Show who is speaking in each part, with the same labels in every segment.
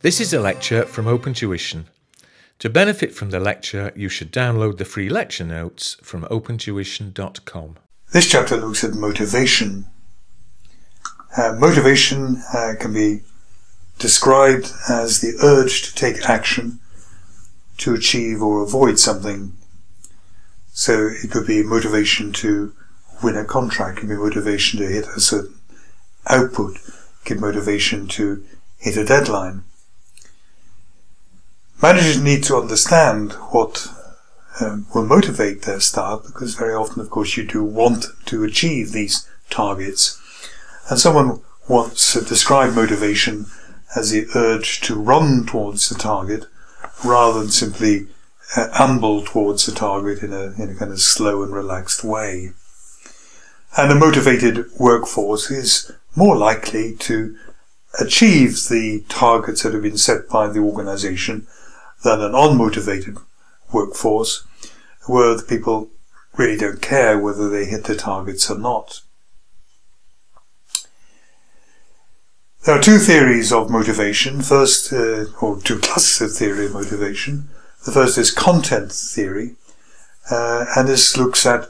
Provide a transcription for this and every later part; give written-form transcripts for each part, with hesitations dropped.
Speaker 1: This is a lecture from Open Tuition. To benefit from the lecture, you should download the free lecture notes from opentuition.com.
Speaker 2: This chapter looks at motivation. Motivation can be described as the urge to take action to achieve or avoid something. So it could be motivation to win a contract, it could be motivation to hit a certain output, it could be motivation to hit a deadline. Managers need to understand what will motivate their staff, because very often, of course, you do want to achieve these targets. And someone once described motivation as the urge to run towards the target rather than simply amble towards the target in a kind of slow and relaxed way. And a motivated workforce is more likely to achieve the targets that have been set by the organization than an unmotivated workforce, where the people really don't care whether they hit the targets or not. There are two theories of motivation. First, or two classes of theory of motivation. The first is content theory, and this looks at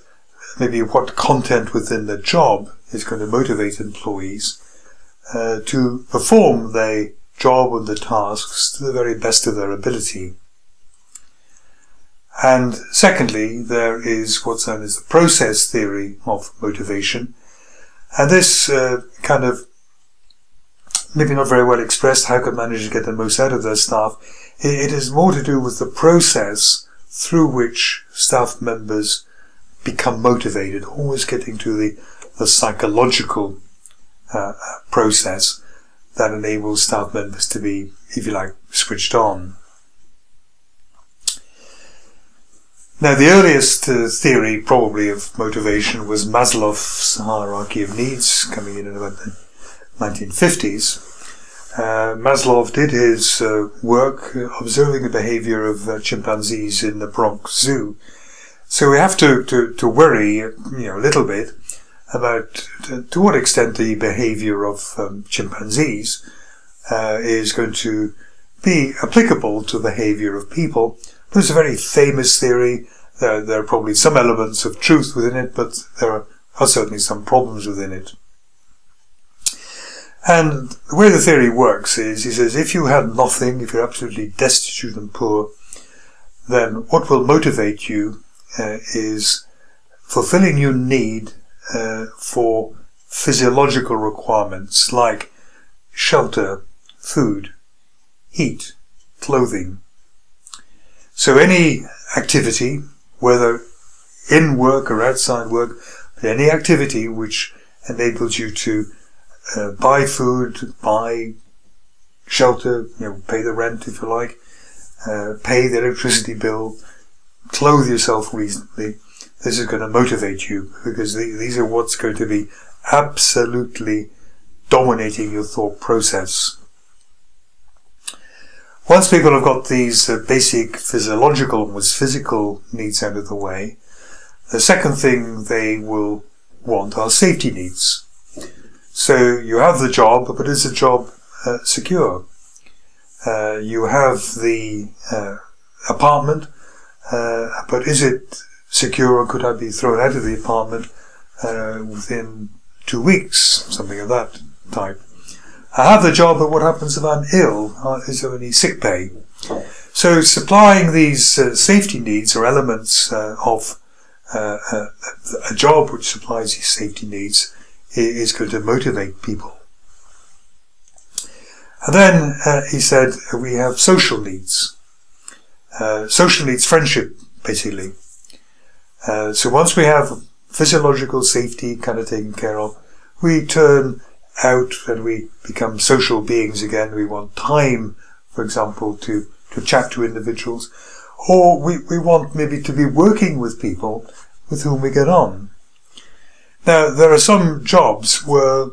Speaker 2: maybe what content within the job is going to motivate employees to perform their job and the tasks to the very best of their ability. And secondly, there is what's known as the process theory of motivation, and this kind of maybe not very well expressed. How can managers get the most out of their staff? It is more to do with the process through which staff members become motivated, always getting to the psychological process that enables staff members to be, if you like, switched on. Now, the earliest theory probably of motivation was Maslow's hierarchy of needs, coming in about the 1950s. Maslow did his work observing the behavior of chimpanzees in the Bronx Zoo. So we have to worry, a little bit about to what extent the behavior of chimpanzees is going to be applicable to the behavior of people. It's a very famous theory. There are probably some elements of truth within it, but there are certainly some problems within it. And the way the theory works is, he says, if you had nothing, if you're absolutely destitute and poor, then what will motivate you is fulfilling your need for physiological requirements like shelter, food, heat, clothing. So any activity, whether in work or outside work, any activity which enables you to buy food, buy shelter, pay the rent if you like, pay the electricity bill, clothe yourself reasonably, this is going to motivate you, because these are what's going to be absolutely dominating your thought process. Once people have got these basic physiological, almost physical needs out of the way, the second thing they will want are safety needs. So you have the job, but is the job secure? You have the apartment, but is it secure, or could I be thrown out of the apartment within 2 weeks? Something of that type. I have the job, but what happens if I'm ill? Is there any sick pay? So supplying these safety needs or elements of a job which supplies these safety needs is going to motivate people. And then he said we have social needs. Social needs, friendship, basically. So once we have physiological safety kind of taken care of, we turn out and we become social beings again. We want time, for example, to chat to individuals, or we want maybe to be working with people with whom we get on. Now, there are some jobs where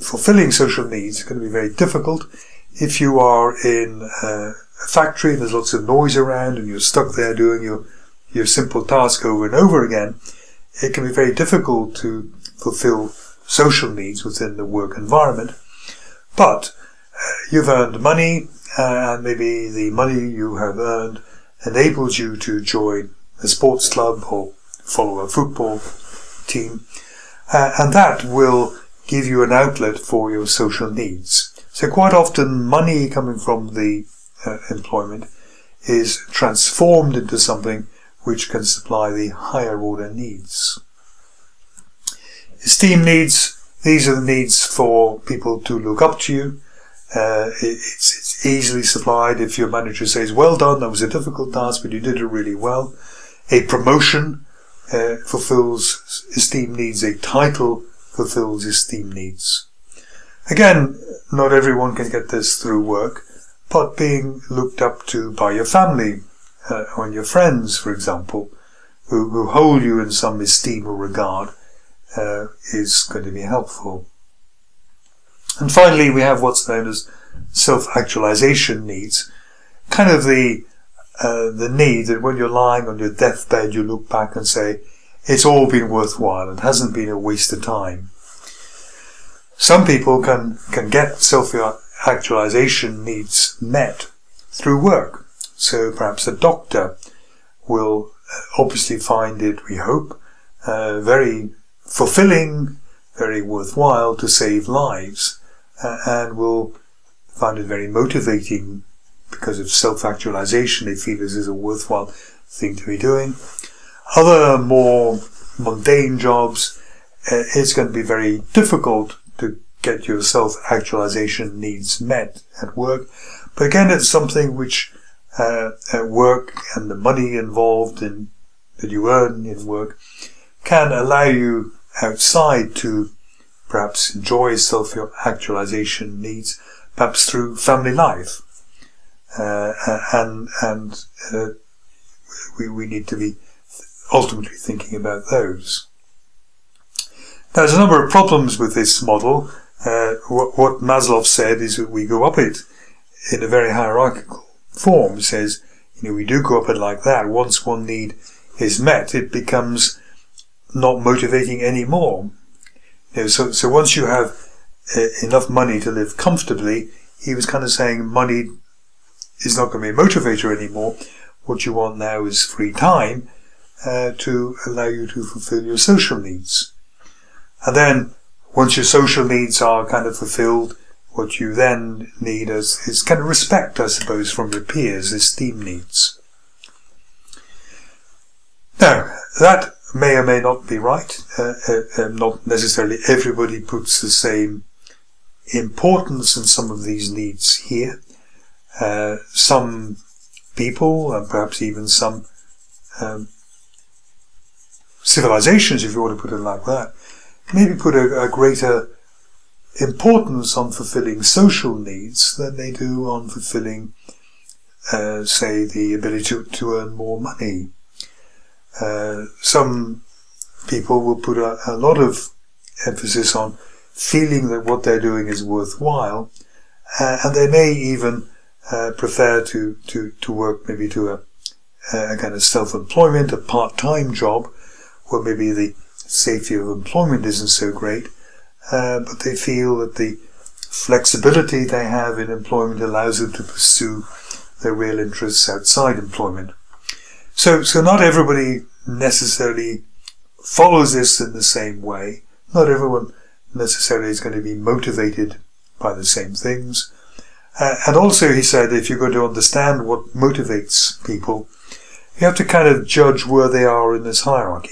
Speaker 2: fulfilling social needs is going to be very difficult. If you are in a factory and there's lots of noise around and you're stuck there doing your simple task over and over again, it can be very difficult to fulfill social needs within the work environment. But you've earned money, and maybe the money you have earned enables you to join a sports club or follow a football team, and that will give you an outlet for your social needs. So quite often money coming from the employment is transformed into something which can supply the higher order needs. Esteem needs, these are the needs for people to look up to you. It's easily supplied if your manager says, well done, that was a difficult task, but you did it really well. A promotion fulfills esteem needs. A title fulfills esteem needs. Again, not everyone can get this through work, but being looked up to by your family or your friends, for example, who hold you in some esteem or regard, is going to be helpful. And finally, we have what's known as self-actualization needs, kind of the need that when you're lying on your deathbed, you look back and say, it's all been worthwhile, it hasn't been a waste of time. Some people can get self-actualization needs met through work. So perhaps a doctor will obviously find it, we hope, very fulfilling, very worthwhile to save lives, and will find it very motivating because of self-actualization. They feel this is a worthwhile thing to be doing. Other more mundane jobs, it's going to be very difficult to get your self-actualization needs met at work. But again, it's something which at work and the money involved in that you earn in work can allow you outside to perhaps enjoy self-actualization needs, perhaps through family life. We need to be ultimately thinking about those. Now, there's a number of problems with this model. What Maslow said is that we go up it in a very hierarchical form. He says, we do go up it like that. Once one need is met, it becomes not motivating anymore. So once you have enough money to live comfortably, he was kind of saying money is not going to be a motivator anymore. What you want now is free time to allow you to fulfill your social needs. And then once your social needs are kind of fulfilled, what you then need is kind of respect, I suppose, from your peers, esteem needs. Now, that may or may not be right. Not necessarily everybody puts the same importance in some of these needs here. Some people, and perhaps even some civilizations, if you want to put it like that, maybe put a greater importance on fulfilling social needs than they do on fulfilling, say, the ability to earn more money. Some people will put a lot of emphasis on feeling that what they're doing is worthwhile, and they may even prefer to work maybe to a kind of self-employment, a part-time job, where maybe the safety of employment isn't so great, but they feel that the flexibility they have in employment allows them to pursue their real interests outside employment. So not everybody necessarily follows this in the same way. Not everyone necessarily is going to be motivated by the same things. And also, he said, if you're going to understand what motivates people, you have to kind of judge where they are in this hierarchy.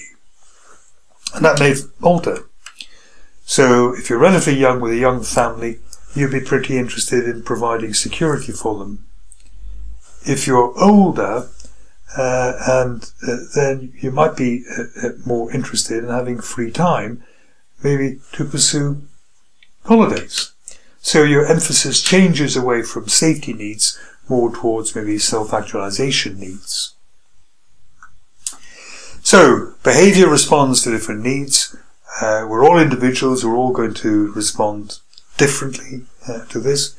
Speaker 2: And that may alter. So if you're relatively young with a young family, you'd be pretty interested in providing security for them. If you're older, then you might be more interested in having free time, maybe to pursue holidays. So your emphasis changes away from safety needs more towards maybe self-actualization needs. So behavior responds to different needs. We're all individuals. We're all going to respond differently to this.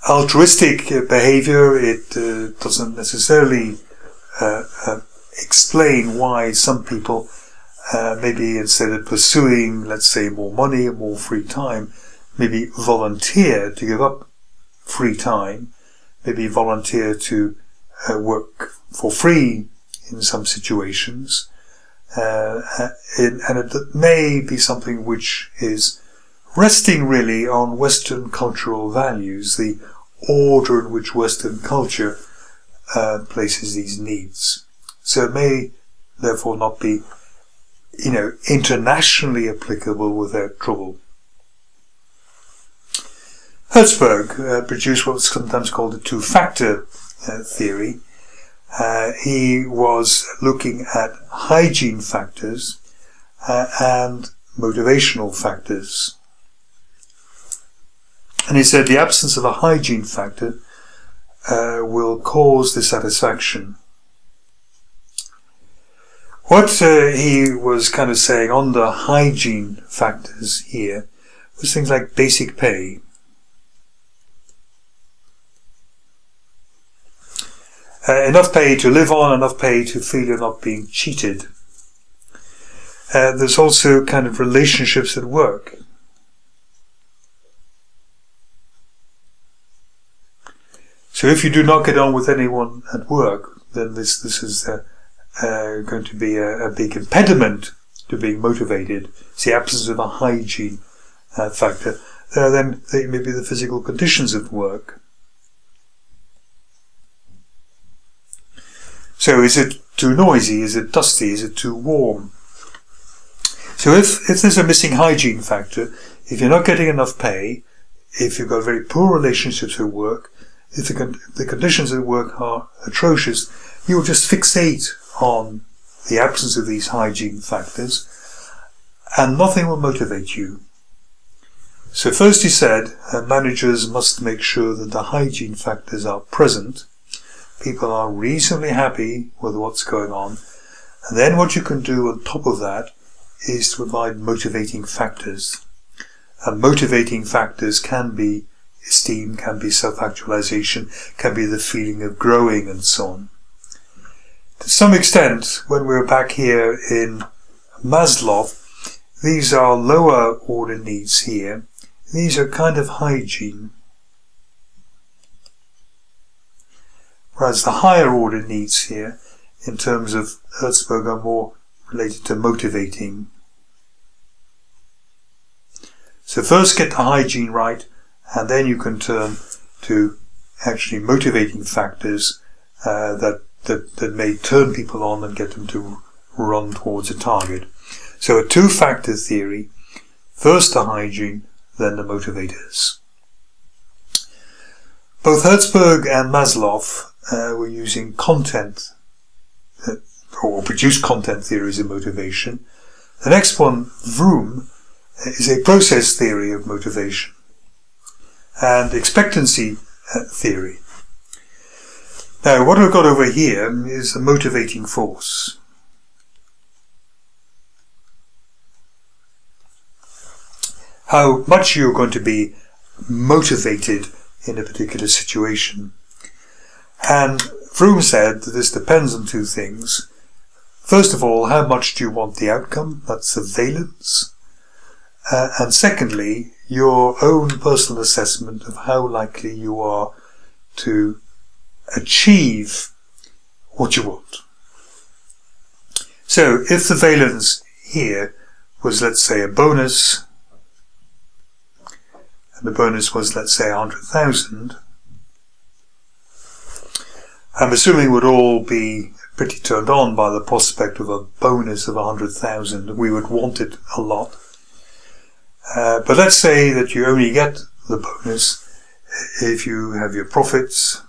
Speaker 2: Altruistic behavior, it doesn't necessarily explain why some people maybe instead of pursuing, let's say, more money or more free time, maybe volunteer to give up free time, maybe volunteer to work for free in some situations, and it may be something which is resting really on Western cultural values, the order in which Western culture places these needs. So it may therefore not be, internationally applicable without trouble. Herzberg produced what's sometimes called the two-factor theory. He was looking at hygiene factors and motivational factors. And he said the absence of a hygiene factor will cause dissatisfaction. What he was kind of saying on the hygiene factors here was things like basic pay. Enough pay to live on, enough pay to feel you're not being cheated. There's also kind of relationships at work. So if you do not get on with anyone at work, then this is going to be a big impediment to being motivated. It's the absence of a hygiene factor. Then they may be the physical conditions of work. So is it too noisy? Is it dusty? Is it too warm? So if there's a missing hygiene factor, if you're not getting enough pay, if you've got very poor relationships at work, if the conditions at work are atrocious, you'll just fixate on the absence of these hygiene factors, and nothing will motivate you. So first he said, managers must make sure that the hygiene factors are present. People are reasonably happy with what's going on. And then what you can do on top of that is to provide motivating factors. And motivating factors can be esteem, can be self-actualization, can be the feeling of growing and so on. To some extent, when we're back here in Maslow, these are lower order needs here. These are kind of hygiene. Whereas the higher order needs here, in terms of Herzberg, are more related to motivating. So first get the hygiene right, and then you can turn to actually motivating factors that may turn people on and get them to run towards a target. So a two-factor theory, first the hygiene, then the motivators. Both Herzberg and Maslow were using content, or produced content theories of motivation. The next one, Vroom, is a process theory of motivation, and expectancy theory. Now, what we've got over here is the motivating force. How much you're going to be motivated in a particular situation. And Vroom said that this depends on two things. First of all, how much do you want the outcome? That's the valence. And secondly, your own personal assessment of how likely you are to achieve what you want. So if the valence here was, let's say, a bonus, and the bonus was, let's say, 100,000, I'm assuming we'd all be pretty turned on by the prospect of a bonus of 100,000. We would want it a lot. But let's say that you only get the bonus if you have your profits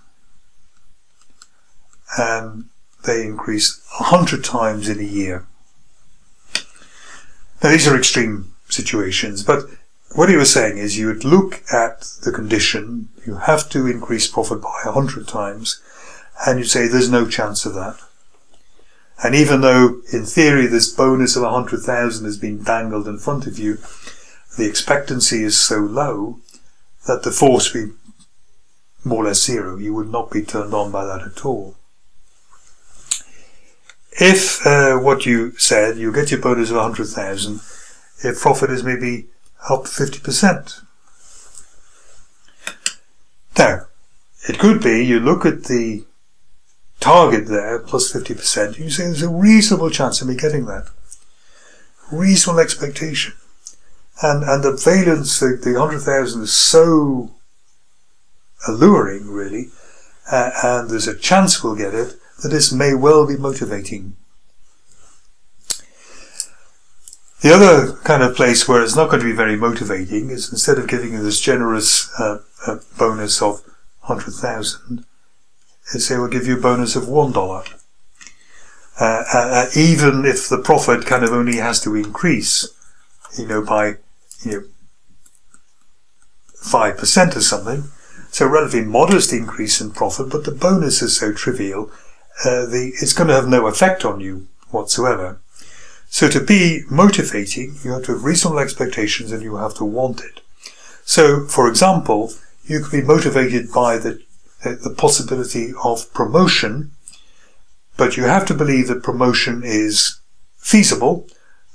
Speaker 2: and they increase 100 times in a year. Now these are extreme situations, but what he was saying is you would look at the condition, you have to increase profit by 100 times, and you'd say there's no chance of that. And even though in theory this bonus of 100,000 has been dangled in front of you, the expectancy is so low that the force would be more or less zero. You would not be turned on by that at all. If what you said, you get your bonus of 100,000, if profit is maybe up 50%. Now, it could be you look at the target there, plus 50%, you say there's a reasonable chance of me getting that. Reasonable expectation. And the valence, the 100,000 is so alluring, really, and there's a chance we'll get it, that this may well be motivating. The other kind of place where it's not going to be very motivating is, instead of giving you this generous bonus of 100,000, they say we'll give you a bonus of $1. Even if the profit kind of only has to increase, by 5% or something. So a relatively modest increase in profit, but the bonus is so trivial, it's going to have no effect on you whatsoever. So to be motivating, you have to have reasonable expectations and you have to want it. So, for example, you could be motivated by the possibility of promotion, but you have to believe that promotion is feasible,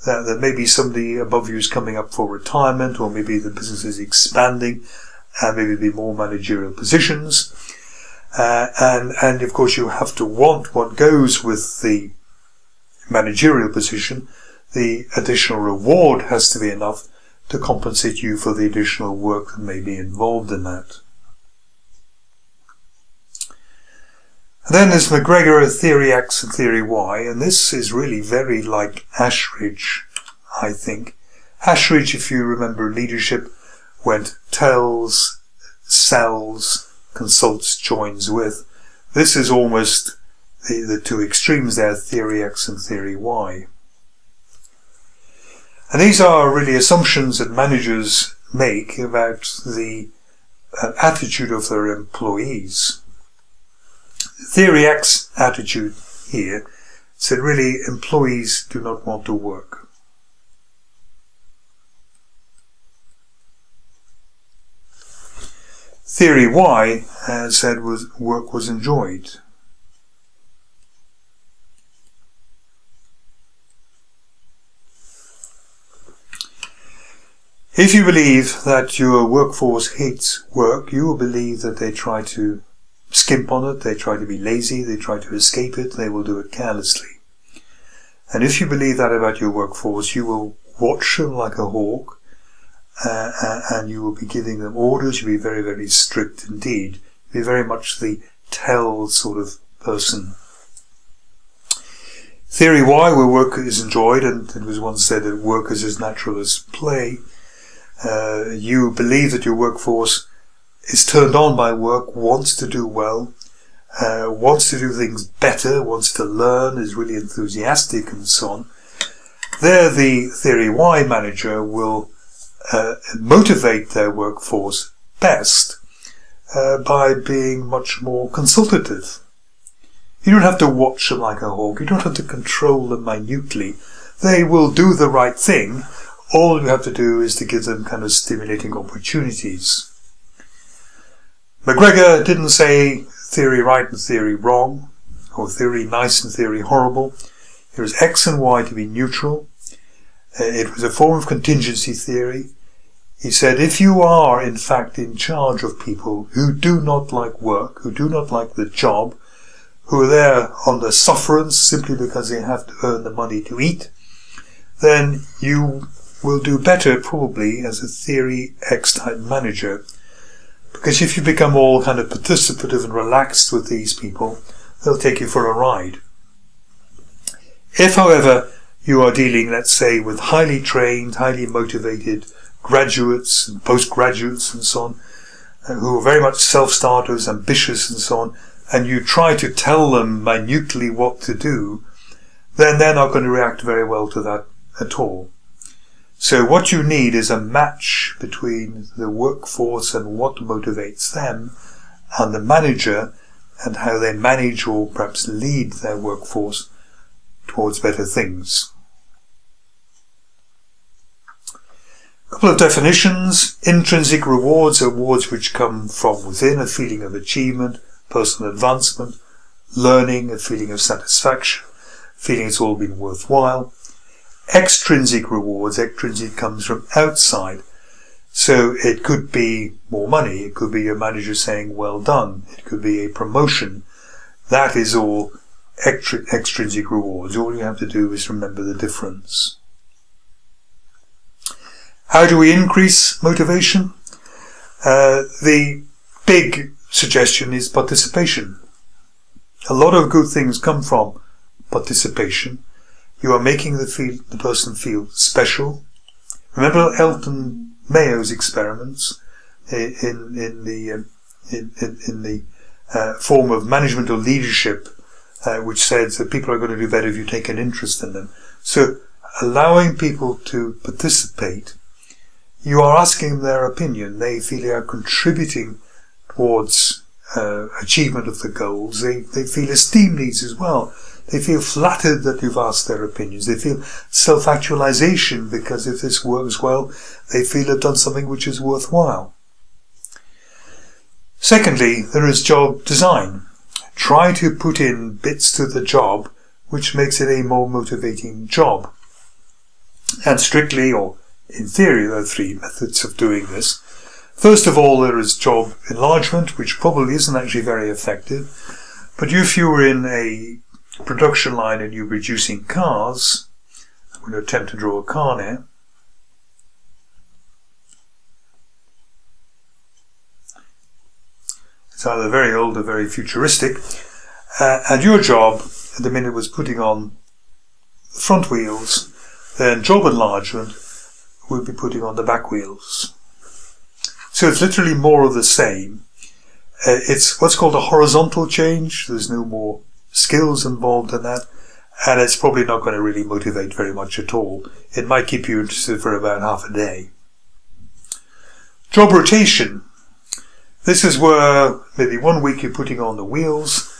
Speaker 2: that maybe somebody above you is coming up for retirement, or maybe the business is expanding, and maybe there'll be more managerial positions. And of course you have to want what goes with the managerial position. The additional reward has to be enough to compensate you for the additional work that may be involved in that. And then there's McGregor, theory X and theory Y, and this is really very like Ashridge, I think. Ashridge, if you remember leadership, went tells, sells, consults, joins with. This is almost the two extremes there, theory X and theory Y. And these are really assumptions that managers make about the attitude of their employees. Theory X attitude here said really employees do not want to work. Theory Y said work was enjoyed. If you believe that your workforce hates work, you will believe that they try to skimp on it, they try to be lazy, they try to escape it, they will do it carelessly. And if you believe that about your workforce, you will watch them like a hawk, and you will be giving them orders, you'll be very, very strict indeed. You'll be very much the tell sort of person. Theory Y, where work is enjoyed, and it was once said that work is as natural as play. You believe that your workforce is turned on by work, wants to do well, wants to do things better, wants to learn, is really enthusiastic and so on. There the theory Y manager will motivate their workforce best by being much more consultative. You don't have to watch them like a hawk, you don't have to control them minutely. They will do the right thing. All you have to do is to give them kind of stimulating opportunities. McGregor didn't say theory right and theory wrong, or theory nice and theory horrible. It was X and Y to be neutral. It was a form of contingency theory. He said if you are in fact in charge of people who do not like work, who do not like the job, who are there on the sufferance simply because they have to earn the money to eat, then you will do better probably as a theory X type manager. Because if you become all kind of participative and relaxed with these people, they'll take you for a ride. If, however, you are dealing, let's say, with highly trained, highly motivated graduates and postgraduates and so on, who are very much self-starters, ambitious and so on, and you try to tell them minutely what to do, then they're not going to react very well to that at all. So what you need is a match between the workforce and what motivates them and the manager and how they manage or perhaps lead their workforce towards better things. A couple of definitions. Intrinsic rewards are rewards which come from within, a feeling of achievement, personal advancement, learning, a feeling of satisfaction, feeling it's all been worthwhile. Extrinsic rewards, extrinsic comes from outside. So it could be more money, it could be your manager saying well done, it could be a promotion. That is all extrinsic rewards. All you have to do is remember the difference. How do we increase motivation? The big suggestion is participation. A lot of good things come from participation. You are making the person feel special. Remember Elton Mayo's experiments in the form of management or leadership, which says that people are going to do better if you take an interest in them. So allowing people to participate, you are asking them their opinion. They feel they are contributing towards achievement of the goals. They feel esteem needs as well. They feel flattered that you've asked their opinions. They feel self-actualization because if this works well, they feel they've done something which is worthwhile. Secondly, there is job design. Try to put in bits to the job which makes it a more motivating job. And strictly, or in theory, there are three methods of doing this. First of all, there is job enlargement, which probably isn't actually very effective. But if you were in a production line and you're producing cars, I'm going to attempt to draw a car now. It's either very old or very futuristic. And your job at the minute was putting on the front wheels, then job enlargement would be putting on the back wheels. So it's literally more of the same. It's what's called a horizontal change. There's no more skills involved in that, and it's probably not going to really motivate very much at all. It might keep you interested for about half a day. Job rotation. This is where maybe 1 week you're putting on the wheels,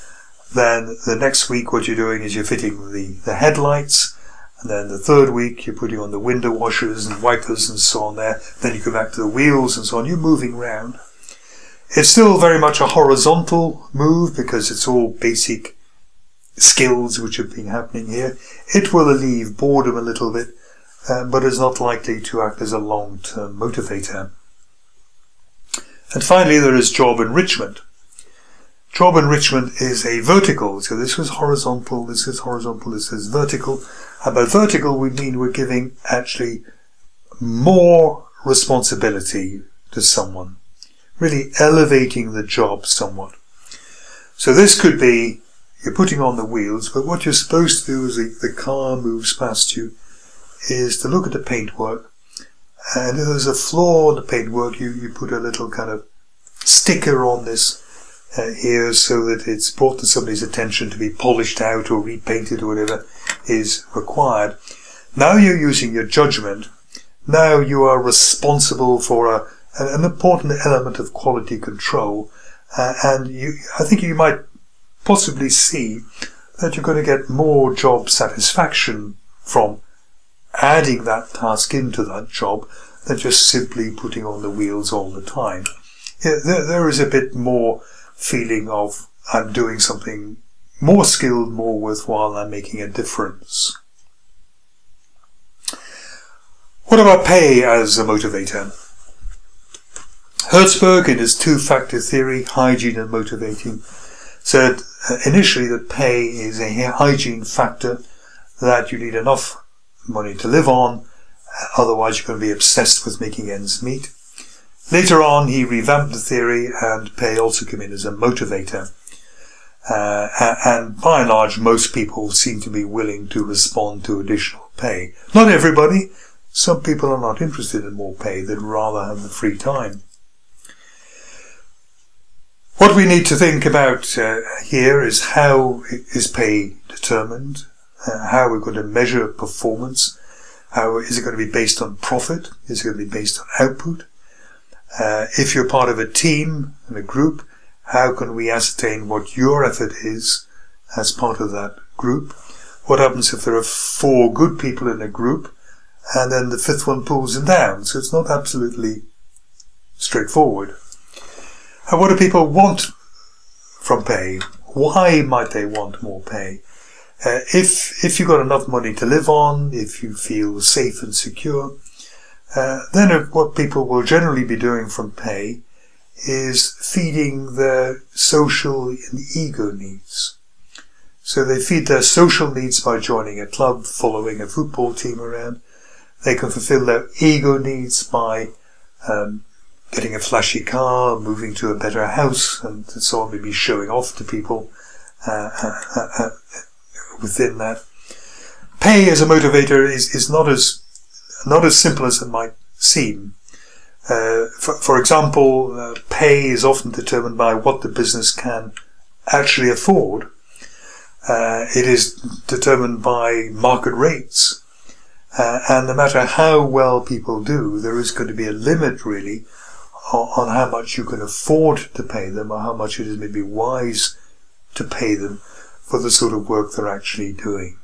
Speaker 2: then the next week what you're doing is you're fitting the headlights, and then the third week you're putting on the window washers and wipers and so on there. Then you go back to the wheels and so on. You're moving around. It's still very much a horizontal move because it's all basic skills which have been happening here. It will relieve boredom a little bit, but is not likely to act as a long-term motivator. And finally, there is job enrichment. Job enrichment is a vertical. So this was horizontal, this is horizontal, this is vertical. And by vertical, we mean we're giving actually more responsibility to someone, really elevating the job somewhat. So this could be you're putting on the wheels, but what you're supposed to do as the car moves past you is to look at the paintwork, and if there's a flaw in the paintwork, you put a little kind of sticker on this here so that it's brought to somebody's attention to be polished out or repainted or whatever is required. Now you're using your judgment. Now you are responsible for an important element of quality control, and I think you might possibly see that you're going to get more job satisfaction from adding that task into that job than just simply putting on the wheels all the time. Yeah, there is a bit more feeling of I'm doing something more skilled, more worthwhile, and making a difference. What about pay as a motivator? Herzberg, in his two-factor theory, hygiene and motivating, said initially that pay is a hygiene factor, that you need enough money to live on, otherwise you're going to be obsessed with making ends meet. Later on, he revamped the theory, and pay also came in as a motivator. And by and large, most people seem to be willing to respond to additional pay. Not everybody. Some people are not interested in more pay. They'd rather have the free time. What we need to think about here is how is pay determined? How we're going to measure performance? How is it going to be based on profit? Is it going to be based on output? If you're part of a team and a group, how can we ascertain what your effort is as part of that group? What happens if there are 4 good people in a group and then the 5th one pulls them down? So it's not absolutely straightforward. And what do people want from pay? Why might they want more pay? If you've got enough money to live on, if you feel safe and secure, Then what people will generally be doing from pay is feeding their social and ego needs. So they feed their social needs by joining a club, following a football team around. They can fulfill their ego needs by getting a flashy car, moving to a better house, and so on, maybe showing off to people within that. Pay as a motivator is not as simple as it might seem. For example, pay is often determined by what the business can actually afford. It is determined by market rates. And no matter how well people do, there is going to be a limit, really, on how much you can afford to pay them, or how much it is maybe wise to pay them for the sort of work they're actually doing.